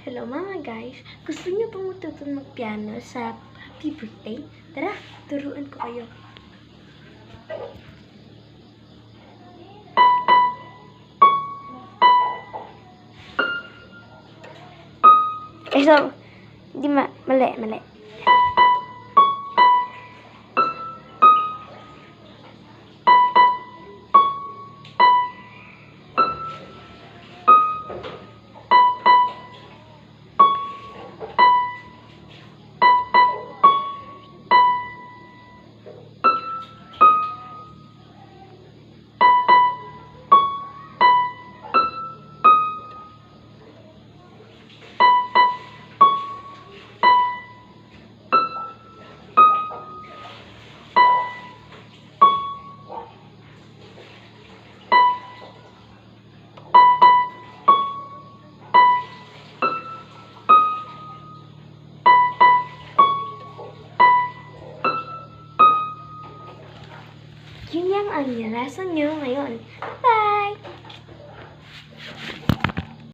Hello mga guys! Gusto niyo pang matutong magpiano sa happy birthday? Tara, turuan ko kayo. Hindi mali. Yun ang lesson nyo ngayon. Bye!